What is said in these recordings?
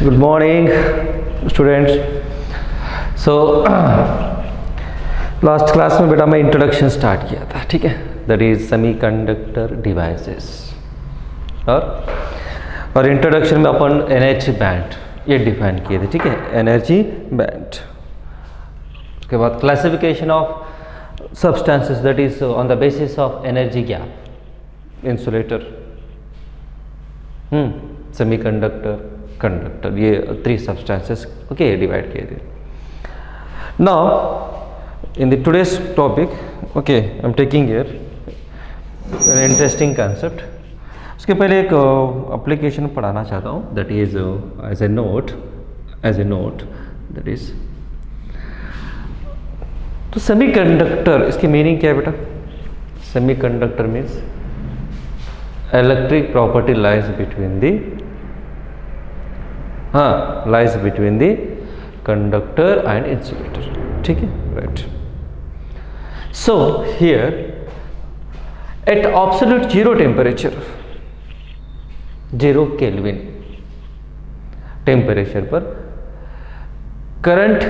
Good morning students. So last class में बेटा मैं इंट्रोडक्शन स्टार्ट किया था, ठीक है, दैट इज सेमीकंडक्टर डिवाइसेस। और इंट्रोडक्शन में अपन एनर्जी बैंड ये डिफाइन किए थे, ठीक है, एनर्जी बैंड। उसके बाद classification of substances that is on the basis of energy gap, insulator, semiconductor, conductor, ये 3 सब्सटेंसेस ओके डिवाइड किए थे। Now in the today's topic okay I am taking here an interesting concept. उसके पहले एक application पढ़ाना चाहता हूँ, that is as a note that is तो सेमीकंडक्टर, इसकी मीनिंग क्या है बेटा? Semiconductor means electric property lies between the conductor and insulator, ठीक है, right. So here at absolute zero temperature, 0 kelvin temperature पर current,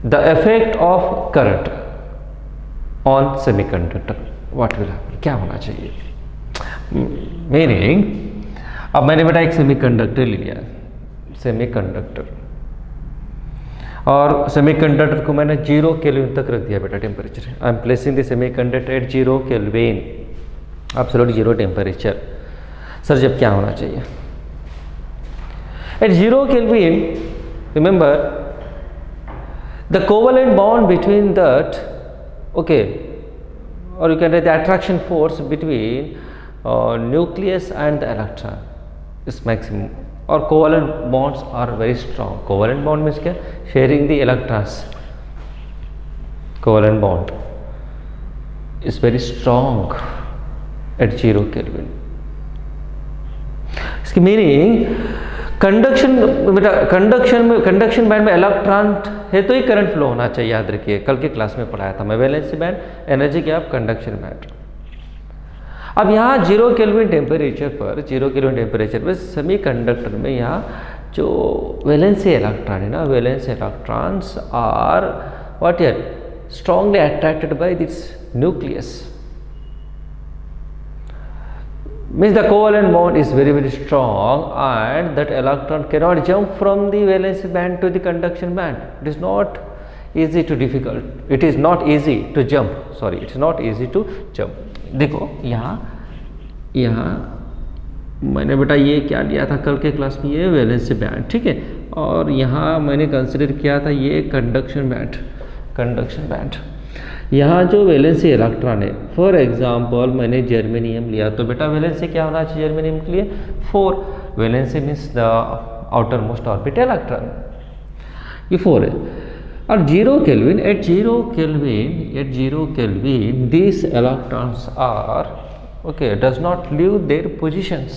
the effect of current on semiconductor what will happen, क्या होना चाहिए? मीनिंग अब मैंने बेटा एक सेमीकंडक्टर ले लिया, सेमीकंडक्टर, और सेमीकंडक्टर को मैंने 0 केल्विन तक रख दिया बेटा temperature. I am placing the semiconductor at 0 kelvin, absolute zero temperature. Sir जब क्या होना चाहिए? At 0 kelvin remember the covalent bond between that okay, or you can write the attraction force between nucleus and the electron is maximum, or covalent bonds are very strong. Covalent bond means क्या? Sharing the electrons. Covalent bond is very strong at 0 Kelvin. इसकी meaning conduction band में electron है तो ही current flow होना चाहिए, याद रखिए, कल के क्लास में पढ़ाया था मैं, valency band, energy gap, conduction band. अब यहाँ 0 केल्विन टेम्परेचर पर सेमीकंडक्टर में यहाँ जो वैलेंसी इलेक्ट्रॉन है ना, valency electrons are what here strongly attracted by this nucleus, means the covalent bond is very strong and that electron cannot jump from the valence band to the conduction band. It is not easy to difficult, it is not easy to jump, sorry, it is not easy to jump। देखो यहाँ मैंने बेटा ये क्या लिया था कल के क्लास में, ये वैलेंसी बैंड, ठीक है, और यहाँ मैंने कंसिडर किया था ये कंडक्शन बैंड। यहाँ जो वैलेंसी इलेक्ट्रॉन है, फॉर एग्जांपल मैंने जर्मेनियम लिया, तो बेटा वैलेंसी क्या होना चाहिए जर्मेनियम के लिए? 4। Valency means the outer most orbit electron, ये 4 है। और 0 kelvin, at 0 kelvin these electrons are okay does not leave their positions,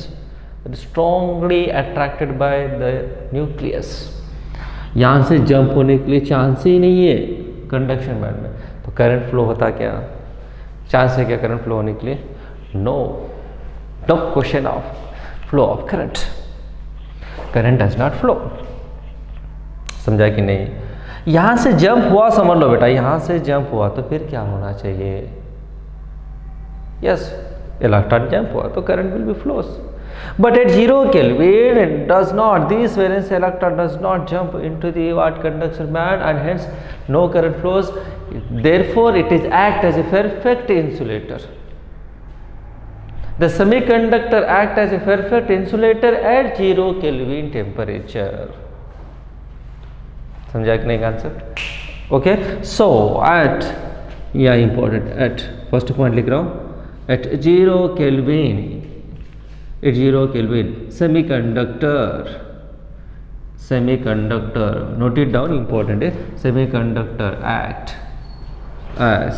strongly attracted by the nucleus। यहाँ से जंप होने के लिए चांस ही नहीं है कंडक्शन बैंड में, तो करंट फ्लो होता क्या? चांस है क्या करंट फ्लो होने के लिए? No question of flow of current does not flow. समझा कि नहीं? यहां से जंप हुआ, समझ लो बेटा, यहां से जंप हुआ तो फिर क्या होना चाहिए? यस, इलेक्ट्रॉन जंप हुआ तो current will be flows, but at 0 Kelvin it does not, this valence electron does not jump into the conduction band and hence no current flows, therefore it is act as a perfect insulator। The semiconductor act as a perfect insulator at 0 Kelvin temperature। समझा कि नहीं concept? Okay, so at important, at first point लिख रहा हूँ, at 0 Kelvin semiconductor, note it down, important है, semiconductor act as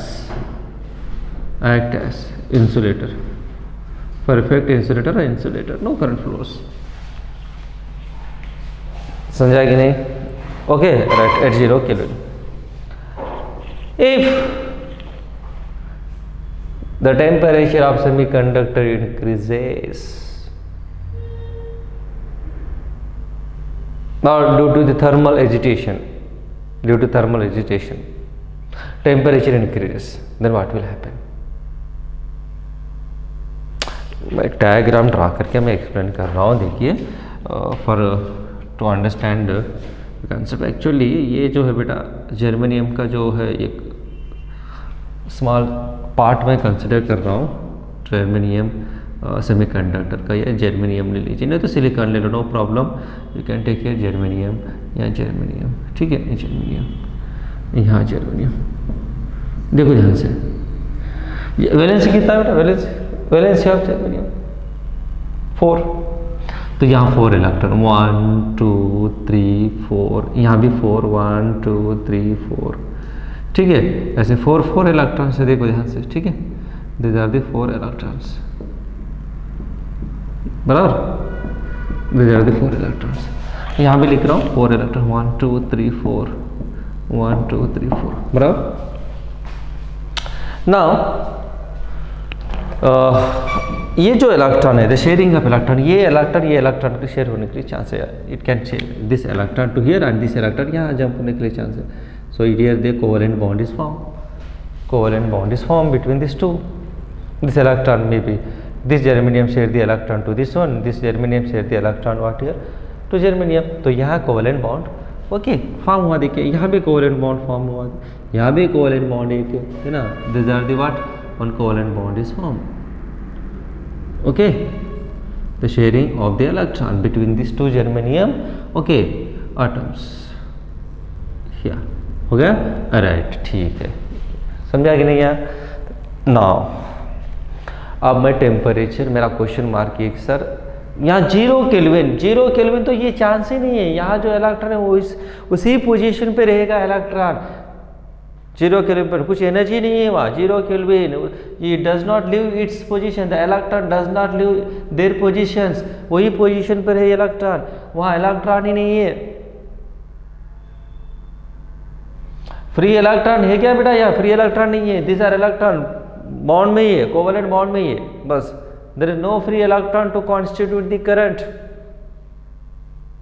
insulator, perfect insulator or insulator, no current flows। समझा कि नहीं? Okay, right, at 0 Kelvin if the temperature of semiconductor increases, or due to the thermal agitation, temperature increases, then what will happen? मैं diagram draw करके मैं explain कर रहा हूँ. देखिए for to understand concept. Actually ये जो है बेटा जर्मेनियम का जो है एक स्मॉल पार्ट में कंसिडर कर रहा हूँ. जर्मेनियम सेमीकंडक्टर का, या जर्मेनियम ले लीजिए, नहीं तो सिलिकॉन ले लो, no problem. You can take care germanium या जर्मेनियम. ठीक है, जर्मेनियम, यहाँ जर्मेनियम. देखो ध्यान से, वैलेंसी कितना बेटा? Valency of germanium 4. तो यहाँ 4 इलेक्ट्रॉन, 1 2 3 4, यहाँ भी 4, 1 2 3 4. ठीक है, ऐसे 4 इलेक्ट्रॉन्स है. देखो ध्यान से. ठीक है, दीज आर द 4 इलेक्ट्रॉन्स. बराबर, दीज आर द 4 इलेक्ट्रॉन्स. यहाँ भी लिख रहा हूँ 4 इलेक्ट्रॉन, 1 2 3 4, 1 2 3 4. बराबर. नाउ ये जो इलेक्ट्रॉन है, द शेयरिंग ऑफ इलेक्ट्रॉन, ये इलेक्ट्रॉन के शेयर होने के लिए चांस है. It can share this electron to here and this electron यहाँ जंप होने के लिए चांस है. So here the covalent bond is form between this two. This electron may be this germanium share the electron to this one, this germanium share the electron what here to germanium. तो यहाँ covalent bond okay form हुआ. देखिए यहाँ भी covalent bond form हुआ, यहाँ भी covalent bond एक है ना. This are the what, one covalent bond is formed. Okay, the sharing of the electron between these two germanium okay atoms. here हो गया. राइट, ठीक है, समझा कि नहीं यार? नाउ अब मैं टेम्परेचर, मेरा क्वेश्चन मार्क है सर यहाँ 0 केल्विन, तो ये चांस ही नहीं है. यहाँ जो इलेक्ट्रॉन है वो उसी पोजीशन पे रहेगा. इलेक्ट्रॉन 0 केल्विन पर कुछ एनर्जी नहीं है वहाँ. 0 केल्विन, ये does not leave its position. The electron does not leave their positions. वही पोजीशन पर है इलेक्ट्रॉन, वहाँ इलेक्ट्रॉन ही नहीं है. फ्री इलेक्ट्रॉन है क्या बेटा? यहाँ फ्री इलेक्ट्रॉन नहीं है. दिस आर इलेक्ट्रॉन बॉन्ड में ही है, कोवेलेंट बॉन्ड में ही है बस. There is no free electron to constitute the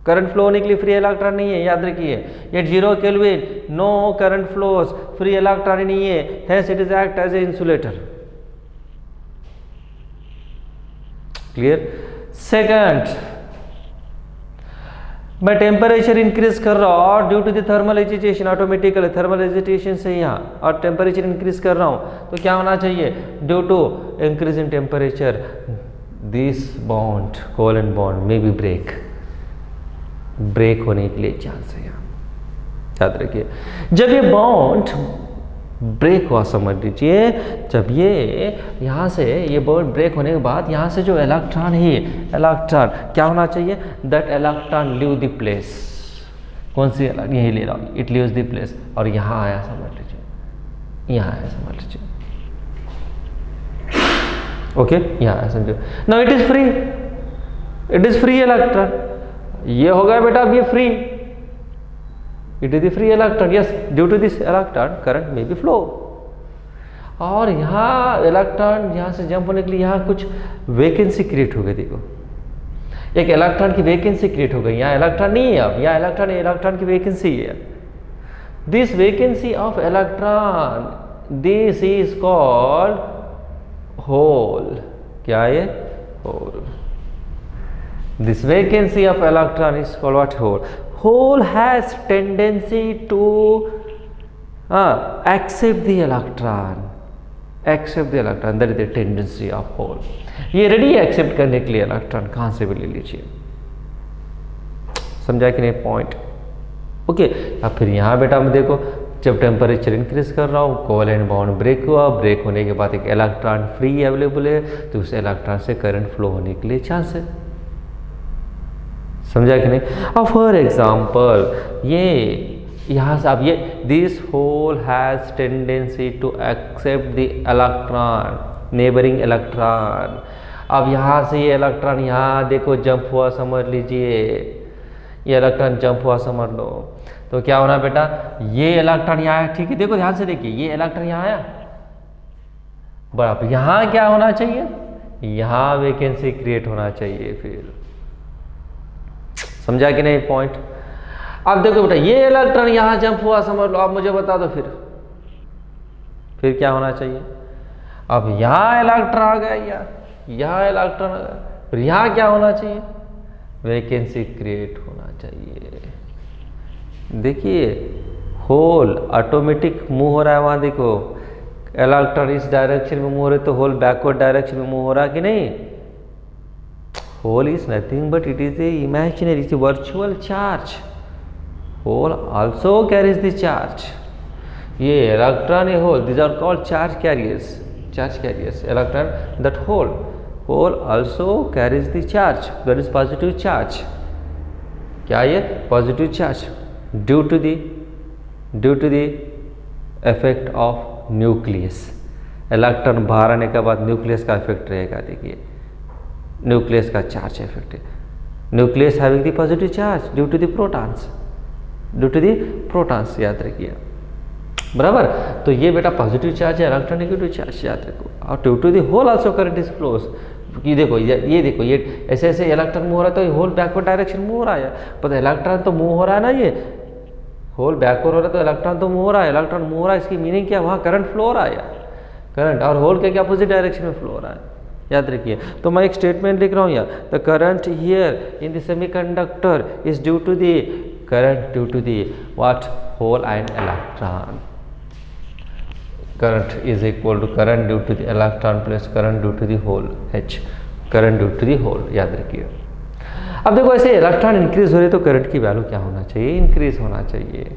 current flow होने के लिए फ्री इलेक्ट्रॉन नहीं है, याद रखिए. At 0 kelvin no current flows, free electron ही नहीं है. Hence it is act as a insulator. Clear? Second, मैं टेम्परेचर इंक्रीज कर रहा हूँ और due to the thermal agitation, automatically thermal agitation से यहाँ और टेम्परेचर इंक्रीज कर रहा हूँ, तो क्या होना चाहिए? Due to increase in temperature this bond, covalent bond may be break होने के लिए चांस है. यहाँ याद रखिए, जब ये बॉन्ड ब्रेक हुआ, समझ लीजिए, जब ये यहाँ से ये बॉन्ड ब्रेक होने के बाद यहाँ से जो इलेक्ट्रॉन है, इलेक्ट्रॉन क्या होना चाहिए? That electron leave the place. कौन सी इलेक्ट्रॉन? यही ले रहा हूँ, इट लीव्स द प्लेस. और यहाँ आया, समझ लीजिए, यहाँ आया, समझ लीजिए. ओके, यहाँ आया, समझो. Now it is free electron. ये हो गया बेटा, अब ये free, it is the free electron. Yes, due to this electron current may be flow. और यहाँ इलेक्ट्रॉन यहाँ से जंप होने के लिए यहाँ कुछ वैकेंसी क्रिएट हो गई. देखो, एक इलेक्ट्रॉन की वैकेंसी क्रिएट हो गई. यहाँ इलेक्ट्रॉन नहीं है, अब यहाँ इलेक्ट्रॉन की वैकेंसी है. This vacancy of electron, this is called hole. क्या है? Hole. This vacancy of electron is called what? Hole. Hole has tendency to accept the electron. That is the tendency of hole. ये ready है accept करने के लिए electron, कहाँ से भी ले लीजिए. समझा कि नहीं पॉइंट? ओके. अब फिर यहाँ बेटा मैं देखो, जब टेम्परेचर इंक्रीज कर रहा हूँ, कोवेलेंट बॉन्ड ब्रेक हुआ. ब्रेक होने के बाद एक इलेक्ट्रॉन फ्री अवेलेबल है, तो उस इलेक्ट्रॉन से करंट फ्लो होने के लिए चांस है. समझा कि नहीं? अब फॉर एग्जाम्पल ये यहाँ से, अब ये this hole has tendency to accept the electron, neighbouring electron. अब यहाँ से ये इलेक्ट्रॉन यहाँ देखो जंप हुआ, समझ लीजिए, ये इलेक्ट्रॉन जंप हुआ, समझ लो. तो क्या होना बेटा? ये इलेक्ट्रॉन यहाँ आया. ठीक है, देखो ध्यान से देखिए, ये इलेक्ट्रॉन यहाँ आया. बराबर यहाँ क्या होना चाहिए? यहाँ वैकेंसी क्रिएट होना चाहिए. फिर समझा कि नहीं पॉइंट? अब देखो बेटा ये इलेक्ट्रॉन यहाँ जंप हुआ समझ लो, अब मुझे बता दो फिर क्या होना चाहिए। अब यहाँ इलेक्ट्रॉन आ गया, यहाँ इलेक्ट्रॉन आ गया, फिर यहाँ क्या होना चाहिए, वैकेंसी क्रिएट होना चाहिए। देखिए होल ऑटोमेटिक मूव हो रहा है, वहाँ देखो इलेक्ट्रॉन इस डायरेक्शन में मूव हो रहे तो होल बैकवर्ड डायरेक्शन में मूव हो रहा है कि नहीं। Hole is nothing but it is a imaginary, it's a virtual charge. Hole also carries the charge. ये इलेक्ट्रॉन ये hole these are called charge carriers electron that hole also carries the charge, that is positive charge। क्या ये positive charge due to the effect of nucleus. Electron बाहर आने के बाद nucleus का effect रहेगा। देखिए न्यूक्लियस का चार्ज इफेक्ट है, nucleus having the positive charge due to the protons, याद रखिए बराबर। तो ये बेटा पॉजिटिव चार्ज है, इलेक्ट्रॉन नेगेटिव चार्ज, याद रखो। और due to the hole also current is flows. ये देखो ये देखो ये ऐसे इलेक्ट्रॉन मूव हो रहा है तो ये होल बैकवर्ड डायरेक्शन मूव हो रहा है, पर इलेक्ट्रॉन तो मूव हो रहा है ना, ये होल बैकवर्ड हो रहा है तो इलेक्ट्रॉन तो मूव हो रहा है, इलेक्ट्रॉन मूव हो रहा है, इसकी मीनिंग क्या, वहाँ करंट फ्लो हो रहा है, करंट, और होल के क्या अपोजिट डायरेक्शन में फ्लो हो रहा है, याद रखिए। तो मैं एक स्टेटमेंट लिख रहा हूँ यहाँ, the current here in the semiconductor is due to the current due to the what, hole and electron. current is equal to current due to the electron plus current due to the hole H, current due to the hole, याद रखिए। अब देखो ऐसे electron increase हो रहे तो current की value क्या होना चाहिए, इंक्रीज होना चाहिए।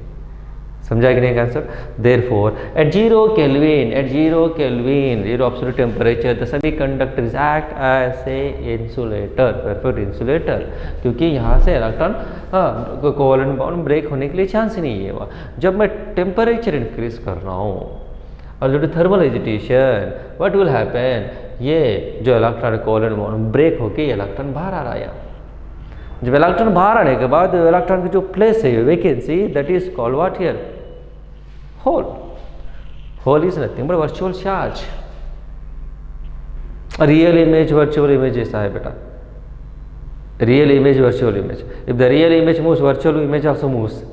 समझा कि नहीं answer. Therefore at zero kelvin zero absolute temperature the semiconductor is act as a insulator, perfect insulator, क्योंकि यहाँ से इलेक्ट्रॉन कोवेलेंट बॉन्ड ब्रेक होने के लिए चांस ही नहीं है। जब मैं टेम्परेचर इंक्रीज कर रहा हूँ और जो thermal agitation, what will happen, ये जो इलेक्ट्रॉन कोवेलेंट बॉन्ड ब्रेक होके इलेक्ट्रॉन बाहर आ रहा है। जब इलेक्ट्रॉन बाहर आने के बाद इलेक्ट्रॉन की जो प्लेस है vacancy, that is called what here, hole. Hole is nothing but virtual charge. Real image virtual image ऐसा है बेटा, real image virtual image, if the real image moves virtual image also moves,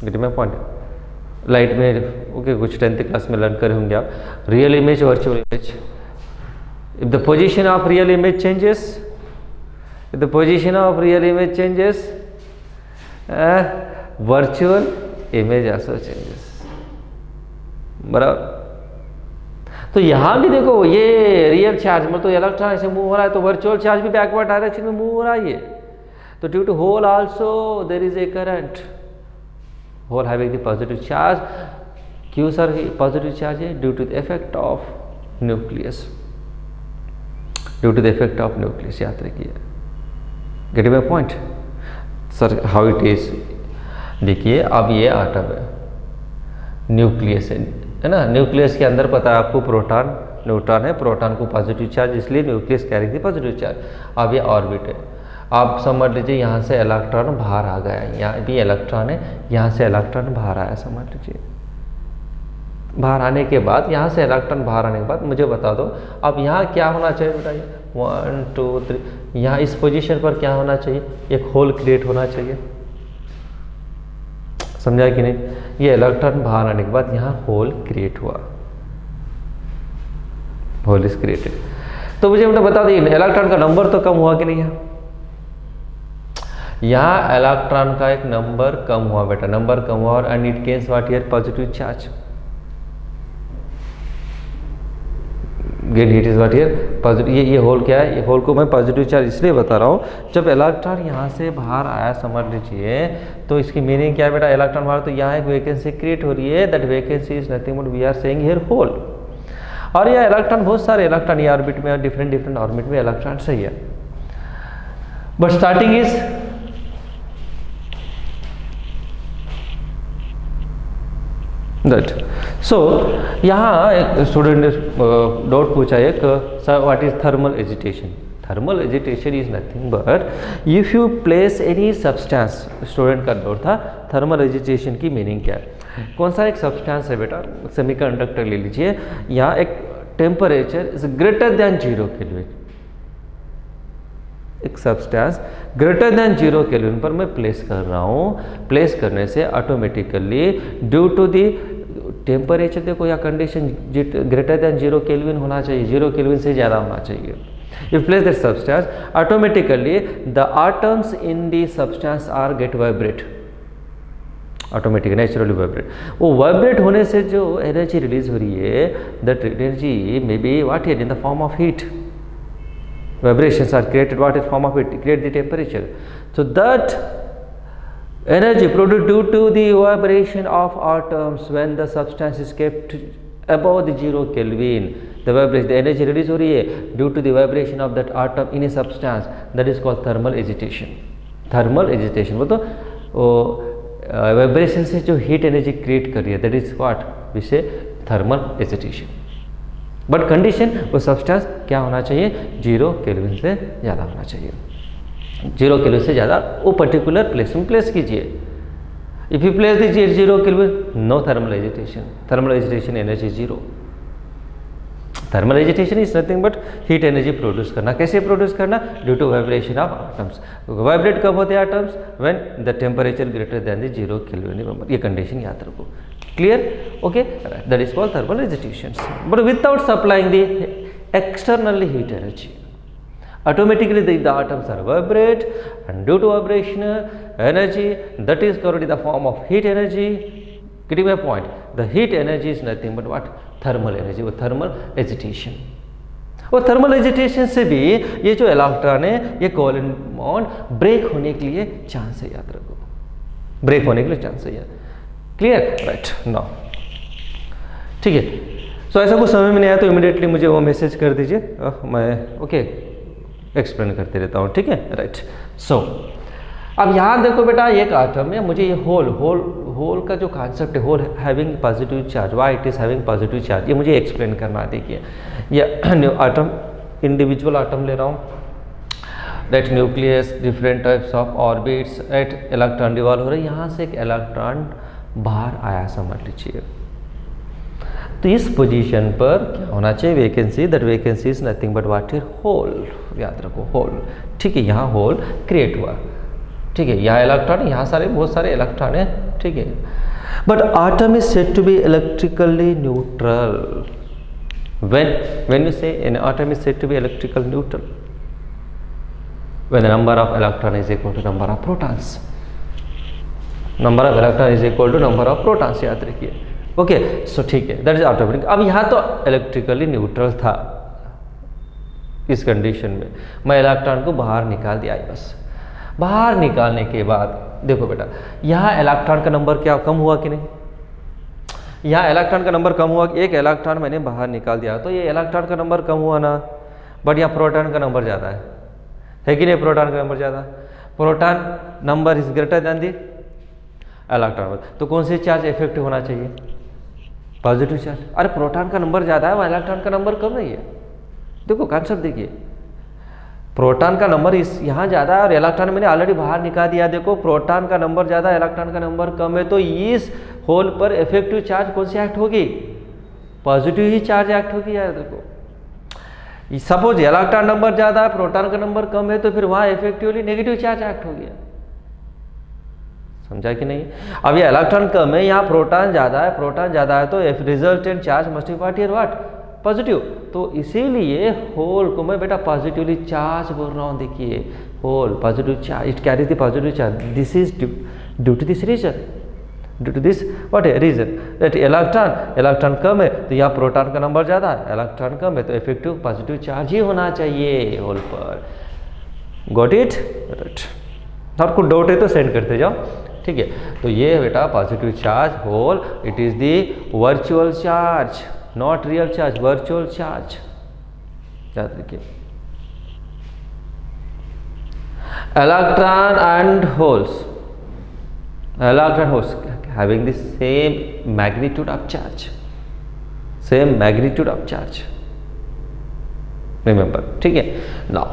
get my point. Light में okay कुछ 10th class में learn करे होंगे आप, real image virtual image, if the position of real image changes, if the position of real image changes, virtual image also changes, बराबर। तो यहाँ भी देखो ये रियल चार्ज मतलब तो इलेक्ट्रॉन ऐसे मूव हो रहा है तो वर्चुअल चार्ज भी बैकवर्ड डायरेक्शन में मूव हो रहा है ये, तो due to hole also there is a current, hole having the positive charge. क्यों सर पॉजिटिव चार्ज है, due to the effect of nucleus, due to the effect of nucleus, याद रखिए। Get my point sir, how it is. देखिए अब ये atom है, nucleus है ना, न्यूक्लियस के अंदर पता है आपको प्रोटॉन न्यूट्रॉन है, प्रोटॉन को पॉजिटिव चार्ज, इसलिए न्यूक्लियस कैरी थी पॉजिटिव चार्ज। अब ये ऑर्बिट है, आप समझ लीजिए यहाँ से इलेक्ट्रॉन बाहर आ गया, यहाँ भी इलेक्ट्रॉन है, यहाँ से इलेक्ट्रॉन बाहर आया, समझ लीजिए। बाहर आने के बाद, यहाँ से इलेक्ट्रॉन बाहर आने के बाद मुझे बता दो अब यहाँ क्या होना चाहिए, बताइए। 1 2 3, यहाँ इस पोजीशन पर क्या होना चाहिए, एक होल क्रिएट होना चाहिए, समझा कि नहीं। ये इलेक्ट्रॉन बाहर आने के बाद यहाँ होल क्रिएट हुआ, होल इज क्रिएटेड। तो मुझे बता दी इलेक्ट्रॉन का नंबर तो कम हुआ कि नहीं है, यहाँ इलेक्ट्रॉन का एक नंबर कम हुआ बेटा, नंबर कम हुआ, और and it gains what here positive charge, gain heat is what here positive. ये होल क्या है, ये होल को मैं पॉजिटिव चार्ज इसलिए बता रहा हूँ, जब इलेक्ट्रॉन यहाँ से बाहर आया समझ लीजिए, तो इसकी मीनिंग क्या है बेटा, इलेक्ट्रॉन बाहर, तो यहाँ एक वैकेंसी क्रिएट हो रही है, that vacancy is nothing but we are saying here hole. और ये इलेक्ट्रॉन बहुत सारे इलेक्ट्रॉन ये ऑर्बिट में, डिफरेंट ऑर्बिट में इलेक्ट्रॉन सही है, बट स्टार्टिंग इज दैट। सो यहाँ एक स्टूडेंट ने डाउट पूछा है कि sir what is thermal agitation. Thermal agitation is nothing but if you place any substance, student का डाउट था थर्मल एजिटेशन की मीनिंग क्या है। कौन सा एक सब्सटेंस है बेटा, सेमीकंडक्टर ले लीजिए, यहाँ एक temperature is greater than 0 kelvin, एक सब्सटेंस ग्रेटर देन 0 केल्विन पर मैं प्लेस कर रहा हूँ, प्लेस करने से automatically due to the temperature, देखो या कंडीशन ग्रेटर देन 0 केल्विन होना चाहिए, 0 केल्विन से ज़्यादा होना चाहिए। If place that substance, automatically the atoms in the substance are get vibrate, automatically naturally vibrate। वो vibrate होने से जो energy release हो रही है, that energy may be what here in the form of heat। Vibrations are created what in form of heat, create the temperature। So that energy produced due to the vibration of atoms when the substance is kept above the 0 Kelvin, the vibration, the energy release हो रही है due to the vibration of that atom in a substance, that is called thermal agitation। thermal agitation वो तो vibration से जो heat energy create कर रही है, दैट इज व्हाट वी से थर्मल एजिटेशन। बट कंडीशन वो सब्सटेंस क्या होना चाहिए, 0 केल्विन से ज़्यादा होना चाहिए। 0 केल्विन से ज़्यादा वो पर्टिकुलर प्लेस में प्लेस कीजिए। If you place the 0 Kelvin, no thermal agitation. Thermal agitation energy 0. Thermal agitation is nothing but heat energy produce करना। कैसे produce करना? Due to vibration of atoms. Vibrate कब होते हैं atoms? When the temperature greater than the 0 Kelvin. Remember, ये condition याद रखो। Clear? Okay. That is called thermal agitations. But without supplying the externally heat energy, automatically the atoms are vibrate, and due to vibrational energy that is covered in the form of heat energy, getting my point, the heat energy is nothing but what, thermal energy, वो thermal agitation। और thermal agitation से भी ये जो electron है ये covalent bond break होने के लिए चांस है, याद रखो, ब्रेक होने के लिए चांस है। क्लियर? राइट, नाउ ठीक है। सो ऐसा कुछ समझ में नहीं आया तो इमीडिएटली मुझे वो मैसेज कर दीजिए, मैं ओके एक्सप्लेन करते रहता हूँ, ठीक है। राइट, सो अब यहाँ देखो बेटा, एक आटम है, मुझे ये होल का जो कॉन्सेप्ट है, hole having positive charge, why it is having positive charge, ये मुझे एक्सप्लेन करना है। देखिए ये आटम, इंडिविजुअल आटम ले रहा हूँ, that nucleus, different types of orbits, at electron revolve हो रहे हैं, यहाँ से एक इलेक्ट्रॉन बाहर आया समझ लीजिए। तो इस पोजीशन पर क्या होना चाहिए, vacancy, that vacancy is nothing but what is hole, याद रखो होल, ठीक है। यहाँ होल क्रिएट हुआ, ठीक है, यहाँ इलेक्ट्रॉन, यहाँ सारे बहुत सारे इलेक्ट्रॉन है, ठीक है। But atom is said to be electrically neutral. when you say an atom is said to be electrical neutral, when the number of electron is equal to number of protons, number of electron is equal to number of protons, याद रखिए। Okay, सो ठीक है, that is automatic. अब यहाँ तो electrically neutral था, इस condition में मैं इलेक्ट्रॉन को बाहर निकाल दिया, बस बाहर निकालने के बाद देखो बेटा, यहाँ इलेक्ट्रॉन का नंबर क्या कम हुआ कि नहीं, यहाँ इलेक्ट्रॉन का नंबर कम हुआ, एक इलेक्ट्रॉन मैंने बाहर निकाल दिया तो ये इलेक्ट्रॉन का नंबर कम हुआ ना, बट यहाँ प्रोटॉन का नंबर ज़्यादा है कि नहीं, प्रोटॉन का नंबर ज़्यादा, proton number is greater then the electron, तो कौन सी चार्ज इफेक्टिव होना चाहिए, पॉजिटिव चार्ज। अरे प्रोटॉन का नंबर ज़्यादा है, वहाँ इलेक्ट्रॉन का नंबर कम नहीं है। देखो कॉन्सेप्ट देखिए, प्रोटॉन का नंबर इस यहाँ ज़्यादा है और इलेक्ट्रॉन मैंने ऑलरेडी बाहर निकाल दिया। देखो प्रोटॉन का नंबर ज़्यादा, इलेक्ट्रॉन का नंबर कम है, तो इस होल पर इफेक्टिव चार्ज कौन सी एक्ट होगी, पॉजिटिव ही चार्ज एक्ट होगी। यार देखो सपोज इलेक्ट्रॉन नंबर ज़्यादा है, प्रोटॉन का नंबर कम है, तो फिर वहाँ इफेक्टिवली नेगेटिव चार्ज एक्ट हो गया, समझा कि नहीं। अब ये इलेक्ट्रॉन कम है, यहाँ प्रोटॉन ज़्यादा है, प्रोटॉन ज़्यादा है, तो resultant charge must be what here what, positive. तो इसीलिए होल को मैं बेटा पॉजिटिवली चार्ज बोल रहा हूँ। देखिए hole positive charge, it carries the positive charge, this is due to this reason, due to this what है रीजन, दैट इलेक्ट्रॉन कम है तो यहाँ प्रोटॉन का नंबर ज़्यादा है, इलेक्ट्रॉन कम है तो इफेक्टिव पॉजिटिव चार्ज ही होना चाहिए होल पर। Got it? राइट। और कुछ डाउट है तो सेंड करते जाओ, ठीक है। तो ये बेटा positive charge hole, it is the virtual charge, not real charge, virtual charge, याद रखिए। Electron and holes, electron holes having the same magnitude of charge, same magnitude of charge, remember, ठीक है। now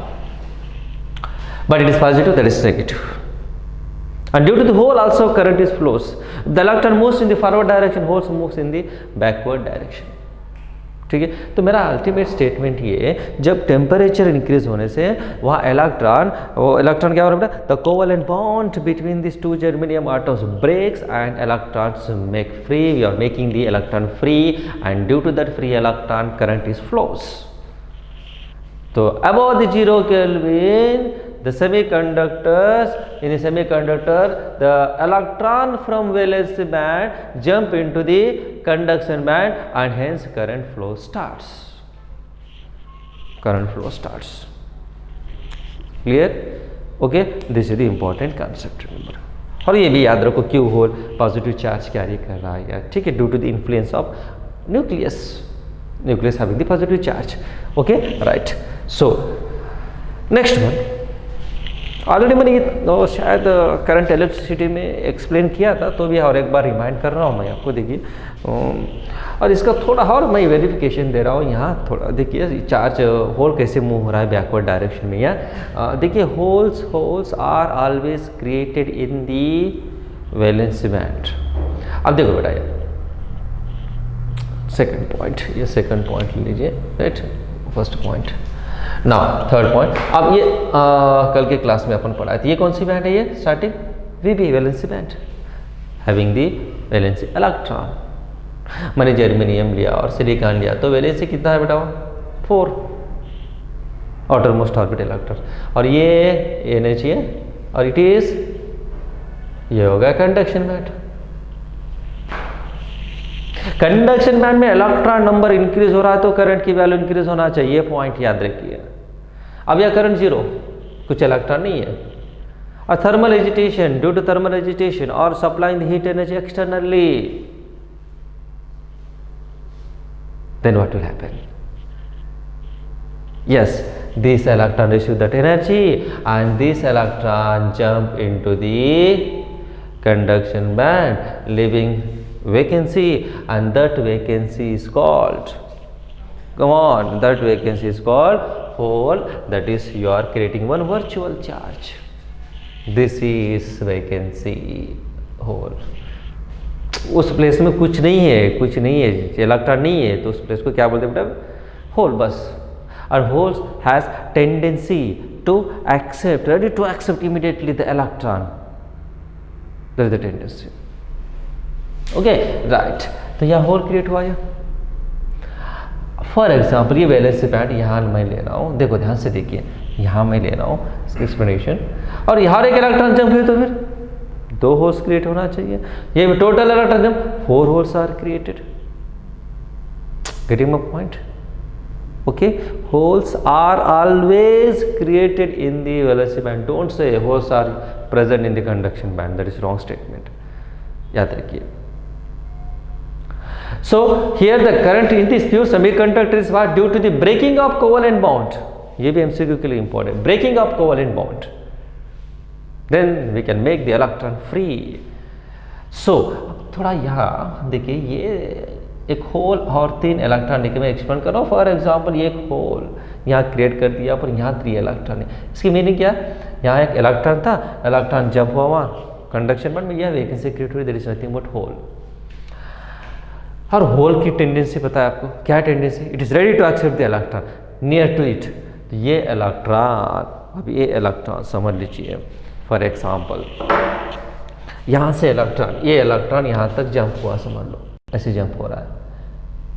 but it is positive, that is negative, and due to the hole also current is flows. If the electron moves in the forward direction, holes moves in the backward direction, ठीक है। तो मेरा ultimate statement ये, जब temperature increase होने से वहाँ electron क्या हो रहा है, the covalent bond between this two germanium atoms breaks and electrons make free, we are making the electron free and due to that free electron current is flows. तो above the 0 Kelvin, the semiconductors, in a semiconductor, the electron from valence band jump into the conduction band and hence current flow starts. Current flow starts. Clear? Okay, this is the important concept, remember. और ये भी याद रखो, क्यू hole positive charge carry कर रहा है, ठीक है, due to the influence of nucleus having the positive charge. Okay, right. So next one, already मैंने ये शायद करंट इलेक्ट्रिसिटी में एक्सप्लेन किया था, तो भी और एक बार रिमाइंड कर रहा हूँ मैं आपको. देखिए, और इसका थोड़ा और मैं वेरिफिकेशन दे रहा हूँ यहाँ. थोड़ा देखिए चार्ज होल कैसे मूव हो रहा है बैकवर्ड डायरेक्शन में. या देखिए, holes are always created in the valence band. अब देखो बेटा, ये सेकंड पॉइंट, ये सेकंड पॉइंट लीजिए, right. First point, now third point. अब ये कल के क्लास में अपन पढ़ाए थे. ये कौन सी बैंड है? ये starting VB valency band having the valency electron. मैंने जर्मेनियम लिया और सिलिकॉन लिया, तो वैलेंसी कितना है बेटा? 4 आउटर मोस्ट ऑर्बिटल इलेक्ट्रॉन. और ये एनर्जी है, और इट इज, ये होगा कंडक्शन बैंड. कंडक्शन बैंड में इलेक्ट्रॉन नंबर इंक्रीज हो रहा है तो करंट की वैल्यू इंक्रीज होना चाहिए. पॉइंट याद रखिए. अब यह करंट 0, कुछ इलेक्ट्रॉन नहीं है. और thermal agitation, due to thermal agitation और supplying the heat energy externally, then what will happen? Yes, this electron receive that energy and this electron jump into the conduction band, leaving vacancy, and that vacancy is called, come on, that vacancy is called hole. That is, you are creating one virtual charge. This is vacancy hole. उस place में कुछ नहीं है, electron नहीं है, तो उस place को क्या बोलते हैं बेटा? होल, बस. और holes has tendency to accept, ready to accept immediately the electron. That is the tendency. Okay, right. तो यहाँ होल क्रिएट हुआ. फॉर एग्जाम्पल, ये वैलेंसी बैंड यहाँ मैं ले रहा हूँ. देखो ध्यान से देखिए, यहाँ मैं ले रहा हूँ इसकी एक्सप्लेनेशन, और यहाँ एक इलेक्ट्रॉन जंप हुई तो फिर 2 होल्स क्रिएट होना चाहिए. ये total electron jump 4 holes are created. Getting my point? Okay, holes are always created in the valency band. Don't say holes are present in the conduction band, that is wrong statement. याद रखिए. So here the current in this pure semiconductor is what? Due to the breaking of covalent bond. ये भी MCQ के लिए important. Breaking of covalent bond. Then we can make the electron free. So थोड़ा यहाँ देखिए, ये एक whole और 3 इलेक्ट्रॉन लेके मैं एक्सपेंड कर रहा हूँ. फॉर एग्जाम्पल, ये एक होल यहाँ क्रिएट कर दिया, पर यहाँ 3 इलेक्ट्रॉन है. इसकी मीनिंग क्या? यहाँ एक इलेक्ट्रॉन था, इलेक्ट्रॉन जंप हुआ वहाँ कंडक्शन बैंड में, यह वैकेंसी क्रिएट हुई. There is nothing but hole. और होल की टेंडेंसी पता है आपको क्या tendency? It is ready to accept the electron near to it. तो ये इलेक्ट्रॉन, अब ये इलेक्ट्रॉन समझ लीजिए, फॉर एग्जाम्पल यहाँ से इलेक्ट्रॉन, ये इलेक्ट्रॉन यहाँ तक जंप हुआ, समझ लो ऐसे जंप हो रहा है,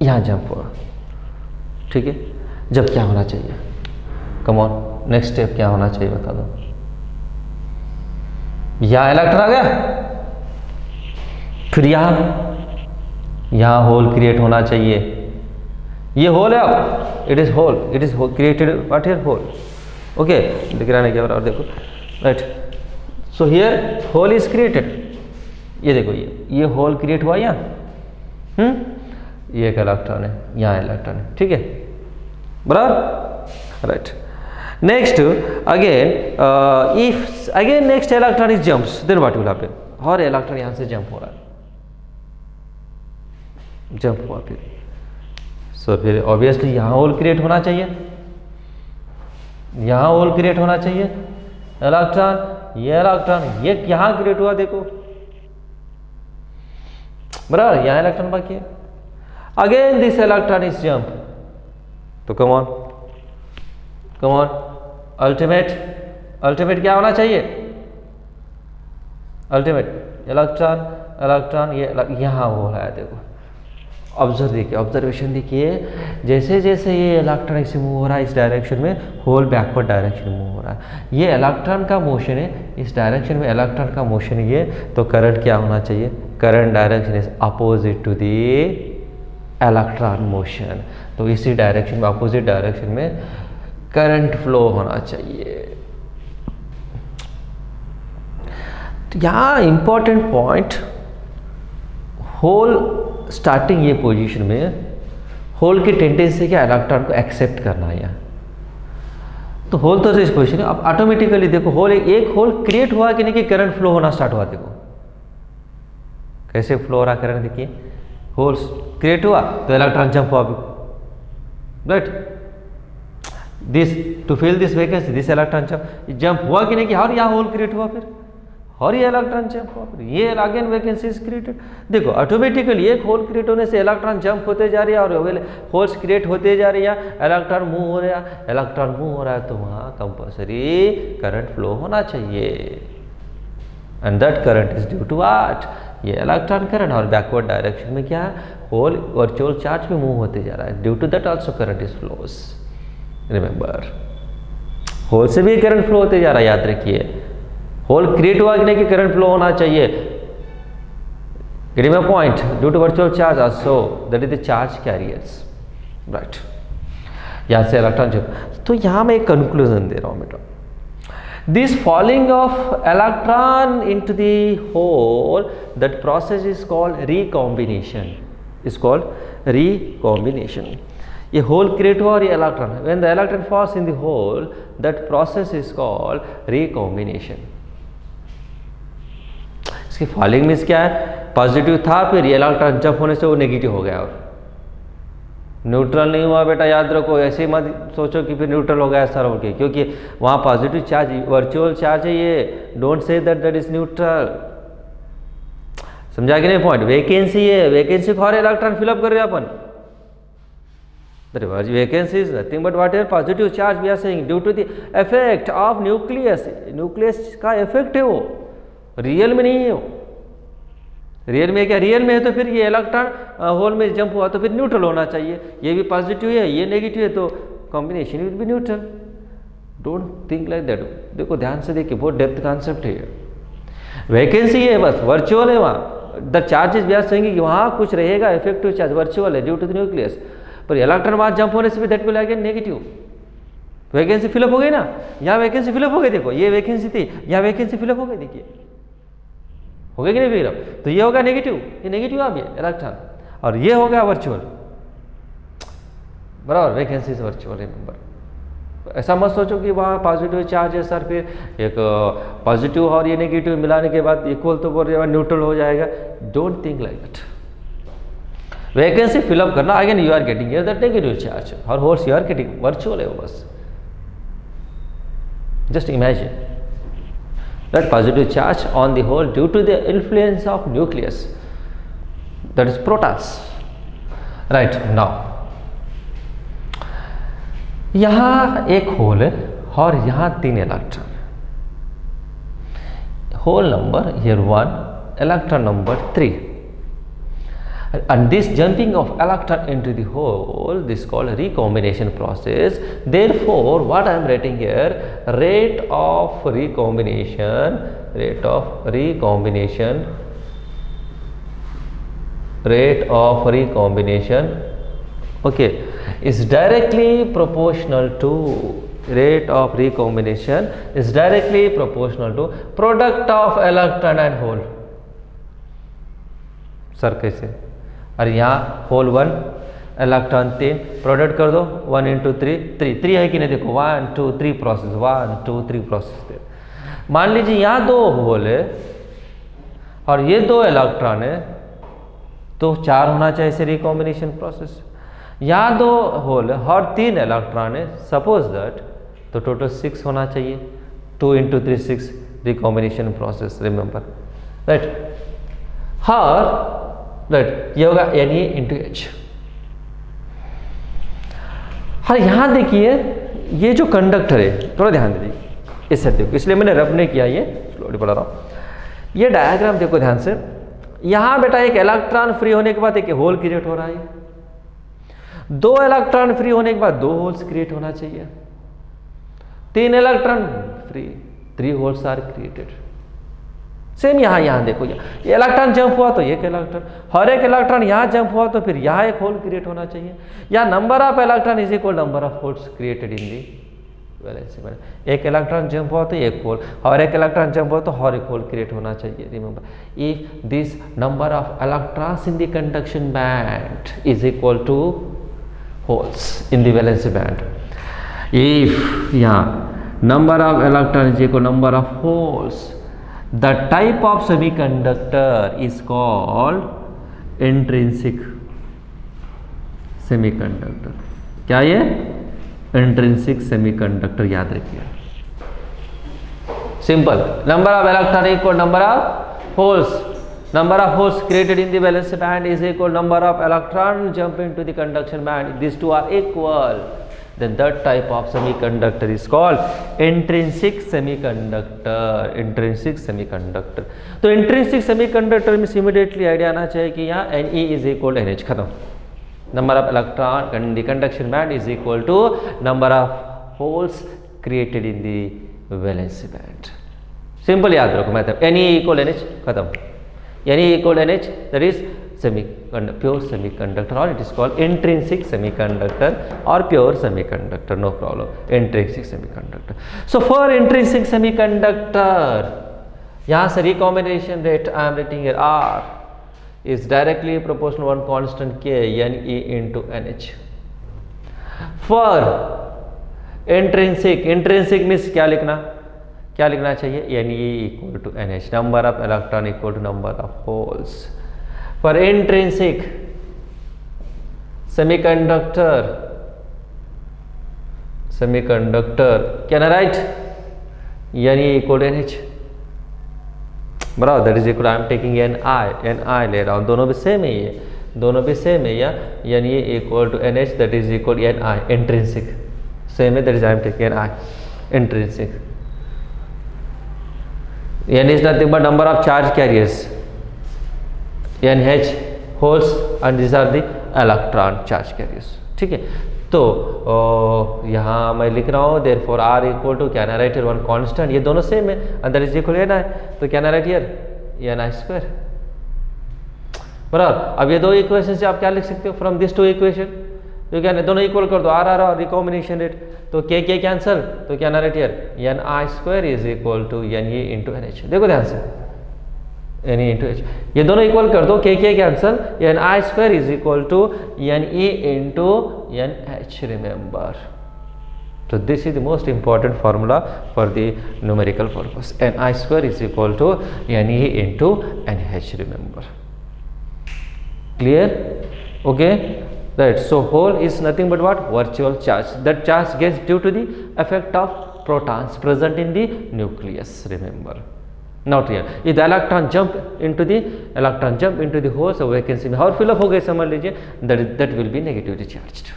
यहाँ जंप हुआ, ठीक है. जब क्या होना चाहिए? कम ऑन, नेक्स्ट स्टेप क्या होना चाहिए बता दो. यहाँ इलेक्ट्रॉन आ गया, फिर यहाँ होल क्रिएट होना चाहिए. ये होल है, अब it is hole, created what here? Hole. Okay, दिख रहा है क्या? और देखो, right. So here hole is created. ये देखो, ये होल क्रिएट हुआ यहाँ. ये एक इलेक्ट्रॉन है, यहाँ इलेक्ट्रॉन है, ठीक है, बराबर, right. Next again, if again next electron is jumps, then what will happen? और इलेक्ट्रॉन यहाँ से जंप हो रहा है, जंप हुआ फिर. सो फिर ऑब्वियसली यहाँ होल क्रिएट होना चाहिए, यहाँ होल क्रिएट होना चाहिए. इलेक्ट्रॉन, ये इलेक्ट्रॉन, ये यहाँ क्रिएट हुआ, देखो बराबर, यहाँ इलेक्ट्रॉन बाकी है. Again this electron is jump, तो कम ऑन अल्टीमेट क्या होना चाहिए? अल्टीमेट इलेक्ट्रॉन ये यहाँ हो रहा है, देखो ऑब्जर्वेशन देखिए, जैसे जैसे ये इलेक्ट्रॉन ऐसे मूव हो रहा है इस डायरेक्शन में, होल बैकवर्ड डायरेक्शन मूव हो रहा है। ये इलेक्ट्रॉन का मोशन है, इस डायरेक्शन में इलेक्ट्रॉन का मोशन है ये, तो करंट क्या होना चाहिए? Current direction is opposite to the electron motion, तो इसी डायरेक्शन में, अपोजिट डायरेक्शन में करंट फ्लो होना चाहिए। तो यहाँ इंपॉर्टेंट पॉइंट, होल स्टार्टिंग ये पोजीशन में होल की टेंडेंसी क्या, इलेक्ट्रॉन को एक्सेप्ट करना है यहाँ, तो होल तो इस पोजीशन है। अब ऑटोमेटिकली देखो होल, एक होल क्रिएट हुआ कि नहीं कि करंट फ्लो होना स्टार्ट हुआ, देखो कैसे फ्लो हो रहा करंट, देखिए होल क्रिएट हुआ तो इलेक्ट्रॉन जंप हुआ, right, this to fill this vacancy, this electron jump हुआ कि नहीं कि, और यहाँ होल क्रिएट हुआ, फिर और ये इलेक्ट्रॉन जंप हुआ, फिर ये अगेन वैकेंसी इज क्रिएटेड। देखो ऑटोमेटिकली एक होल क्रिएट होने से इलेक्ट्रॉन जंप होते जा रही है, और होल्स क्रिएट होते जा रही है, इलेक्ट्रॉन मूव हो रहा है, इलेक्ट्रॉन मूव हो रहा है, तो वहाँ कंपल्सरी करंट फ्लो होना चाहिए, and that current is due to what, ये इलेक्ट्रॉन करंट। और बैकवर्ड डायरेक्शन में क्या है, होल वर्चुअल चार्ज में मूव होते जा रहा है, due to that also current is flows. Remember, hole से भी करंट फ्लो होते जा रहा है, याद रखिए, होल क्रिएट हुआ कि नहीं कि करंट फ्लो होना चाहिए। Getting my point, due to virtual charge also, that is the charge carriers, right, यहाँ से इलेक्ट्रॉन जंप। तो यहाँ मैं एक कंक्लूजन दे रहा हूँ बेटा, this falling of electron into the hole, that process is called recombination, is called recombination. ये होल क्रिएट हुआ और ये electron, when the electron falls in the hole, that process is called recombination. इसकी falling means क्या है, positive था, फिर ये इलेक्ट्रॉन जंप होने से वो नेगेटिव हो गया, और न्यूट्रल नहीं हुआ बेटा, याद रखो, ऐसे ही मत सोचो कि फिर न्यूट्रल हो गया सर हो के, क्योंकि वहाँ पॉजिटिव चार्ज, वर्चुअल चार्ज है ये, don't say that that is neutral. समझा कि नहीं पॉइंट, वैकेंसी है, वैकेंसी फॉर इलेक्ट्रॉन फिलअप कर रहे हैं अपन, vacancy is nothing but whatever positive charge we are saying due to the effect of nucleus का effect है, वो रियल में नहीं है, वो रियल में क्या, रियल में है तो फिर ये इलेक्ट्रॉन होल में जंप हुआ तो फिर न्यूट्रल होना चाहिए, ये भी पॉजिटिव है ये नेगेटिव है, तो combination will be neutral. Don't think like that, देखो ध्यान से देखिए, बहुत डेप्थ कॉन्सेप्ट है ये। वैकेंसी है बस, वर्चुअल है वहाँ, द चार्जेस भी आर सेइंग कि वहाँ कुछ रहेगा, इफेक्टिव चार्ज वर्चुअल है ड्यू टू द न्यूक्लियस, पर इलेक्ट्रॉन वहाँ जंप होने से भी that will again negative. Vacancy fill up हो गई ना, यहाँ वैकेंसी फिलअप हो गई, देखो ये वैकेंसी थी, यहाँ वैकेंसी फिलअप हो गई, देखिए हो गया कि नहीं फिलअप, तो ये होगा नेगेटिव, ये नेगेटिव आ गया इलेक्ट्रॉन, और ये हो गया वर्चुअल, बराबर, वैकेंसी इज वर्चुअल। रिमेंबर, ऐसा मत सोचो कि वहाँ पॉजिटिव चार्ज है सर, फिर एक पॉजिटिव और ये नेगेटिव मिलाने के बाद इक्वल तो बोल न्यूट्रल हो जाएगा, don't think like that. Vacancy fill up करना, again you are getting here that negative charge, और holes you are getting virtual है वो, बस just imagine that positive charge on the hole due to the influence of nucleus, that is protons, right। now यहाँ एक whole है और यहाँ 3 electron, hole number here 1, electron number 3, and this jumping of electron into the hole, this is called recombination process. Therefore what I am writing here, rate of recombination okay, is directly proportional to, rate of recombination is directly proportional to product of electron and hole। Sir कैसे, और यहाँ whole 1 electron 3, product कर दो 1 into 3 है कि नहीं, देखो 1 2 3 process, 1 2 3 process. मान लीजिए यहाँ 2 होल है और ये 2 इलेक्ट्रॉन है, तो 4 होना चाहिए इसे रिकॉम्बिनेशन प्रोसेस। यहाँ 2 होल है और 3 इलेक्ट्रॉन है, सपोज दैट, तो टोटल 6 होना चाहिए, 2 into 3 6 recombination process. Remember, right, और राइट, ये होगा Na into H। हाँ यहाँ देखिए ये जो कंडक्टर है, थोड़ा ध्यान दीजिए इस साइड देखो, इसलिए मैंने रब नहीं किया, ये स्लोली पढ़ा रहा हूँ। ये डायग्राम देखो ध्यान से, यहाँ बेटा एक इलेक्ट्रॉन फ्री होने के बाद एक होल क्रिएट हो रहा है, 2 इलेक्ट्रॉन फ्री होने के बाद 2 होल्स क्रिएट होना चाहिए, 3 electron free, 3 holes are created. Same यहाँ देखो, ये इलेक्ट्रॉन जंप हुआ तो एक इलेक्ट्रॉन, हर एक इलेक्ट्रॉन यहाँ जंप हुआ तो फिर यहाँ एक होल क्रिएट होना चाहिए, या number of electron is equal number of holes created in the valency band. एक इलेक्ट्रॉन जंप हुआ तो एक होल, और एक इलेक्ट्रॉन जंप हुआ तो हर एक होल क्रिएट होना चाहिए। Remember if this number of electrons in the conduction band is equal to holes in the valency band, if number of electrons is equal to number of holes, the type of semiconductor is called intrinsic semiconductor। क्या ये intrinsic semiconductor, याद रखिए। Simple, number of electron equal number of holes, number of holes created in the valence band is equal number of electron jump into the conduction band, these two are equal, then that type of semiconductor is called intrinsic semiconductor। intrinsic semiconductor, तो intrinsic semiconductor में immediately idea आना चाहिए कि यहाँ Ne is equal to NH, खत्म। number of electron in the conduction band is equal to number of holes created in the valency band। Simple याद रखो method, Ne equal NH, खत्म। Ne equal NH, that is pure semiconductor, or it is called intrinsic semiconductor or pure semiconductor, no problem, intrinsic semiconductor। So for intrinsic semiconductor, यहाँ से recombination rate I am writing here R is directly proportional to one constant K Ne into NH। For intrinsic means क्या लिखना चाहिए, Ne equal to NH, number of electron equal to number of holes। For intrinsic semiconductor, can I write Ne equal to NH, बराबर, that is equal to I am taking Ni ले रहा हूँ, दोनों भी same है, या Ne equal to NH, that is equal to Ni intrinsic, same है, that is I am taking Ni intrinsic। N is nothing but number of charge carriers, NH holes, and these are the electron charge carriers, ठीक है। तो यहाँ मैं लिख रहा हूँ therefore R equal to, can I write here one constant, ये दोनों सेम है, and that is equal to Ni, तो can I write here Ni square, बराबर। अब ये दो इक्वेशन से आप क्या लिख सकते हो, फ्रॉम दिस टू इक्वेशन जो क्या दोनों इक्वल कर दो, आर और रिकॉम्बिनेशन रेट, तो के कैंसल, तो क्या ना rate here Ni square is equal to Ne into NH। देखो ध्यान से, Ne इंटू H, ये दोनों इक्वल कर दो, के cancel, Ni square is equal to Ne into NH, remember. So this is the most important formula for the numerical purpose, Ni square is equal to Ne into NH, remember, clear? Okay, right. So hole is nothing but what, virtual charge, that charge gets due to the effect of protons present in the nucleus, remember, not real। if the electron jump into the hole, so vacancy में और fill up हो गए, समझ लीजिए, that will be negatively charged,